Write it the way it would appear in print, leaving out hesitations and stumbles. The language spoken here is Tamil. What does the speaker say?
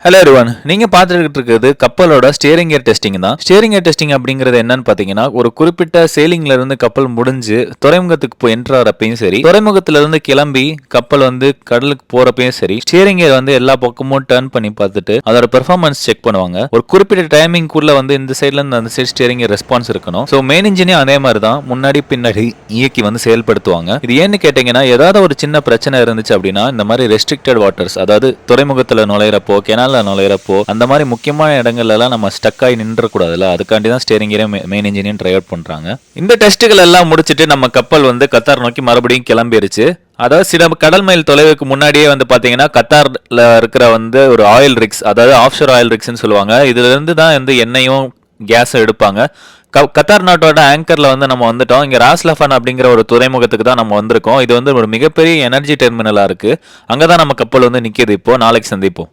ஹலோ எவ்ரிவன், நீங்க பார்த்துட்டு இருக்கிறது கப்பலோட ஸ்டியரிங் கியர் டெஸ்டிங் தான். ஸ்டியரிங் கியர் டெஸ்டிங் அப்படிங்கிறது என்னன்னு பாத்தீங்கன்னா, ஒரு குறிப்பிட்ட சேலிங்ல இருந்து கப்பல் முடிஞ்சு துறைமுகத்துக்கு போய் என்டர் ஆகிறப்பையும் சரி, துறைமுகத்துல இருந்து கிளம்பி கப்பல் கடலுக்கு போறப்பையும் சரி, ஸ்டியரிங் கியர் எல்லா பக்கமும் டர்ன் பண்ணி பார்த்துட்டு அதோட பெர்ஃபார்மன்ஸ் செக் பண்ணுவாங்க. ஒரு குறிப்பிட்ட டைமிங் குள்ள இந்த சைட்ல இருந்து அந்த சைடு ஸ்டியரிங் கியர் ரெஸ்பான்ஸ் இருக்கணும். ஸோ மெயின் இன்ஜினே அதே மாதிரி தான் முன்னாடி பின்னாடி இயக்கி செயல்படுத்துவாங்க. இது ஏன்னு கேட்டீங்கன்னா, ஏதாவது ஒரு சின்ன பிரச்சனை இருந்துச்சு அப்படின்னா இந்த மாதிரி ரெஸ்ட்ரிக்டட் வாட்டர்ஸ், அதாவது துறைமுகத்துல நுழையிறப்போ நுழையிறப்போ அந்த மாதிரி முக்கியமான இடங்கள்ல எல்லாம் நம்ம ஸ்டக் ஆகி நின்ற கூடாதுல்ல, அதுக்காண்டி தான் ஸ்டியரிங் கியர் மெயின் இன்ஜினையும் ட்ரை அவுட் பண்றாங்க. இந்த டெஸ்ட்டுகள் எல்லாம் முடிச்சிட்டு நம்ம கப்பல் கத்தார் நோக்கி மறுபடியும் கிளம்பிருச்சு. அதாவது சில கடல் மைல் தொலைவுக்கு முன்னாடியே பாத்தீங்கன்னா கத்தார்ல இருக்கிற ஒரு ஆயில் ரிக்ஸ், அதாவது ஆஃப்ஷோர் ஆயில் ரிக்ஸ்ன்னு சொல்லுவாங்க. இதுல இருந்து தான் எண்ணெயும் கேஸும் எடுப்பாங்க. கத்தார் நாட்டோட ஆங்கர்ல நம்ம வந்துட்டோம். இங்க ராஸ் லஃபான் அப்படிங்கிற ஒரு துறைமுகத்துக்கு தான் நம்ம வந்திருக்கோம். இது ஒரு மிகப்பெரிய எனர்ஜி டெர்மினலா இருக்கு. அங்கதான் நம்ம கப்பல் நிக்குது. இப்போ நாளைக்கு சந்திப்போம்.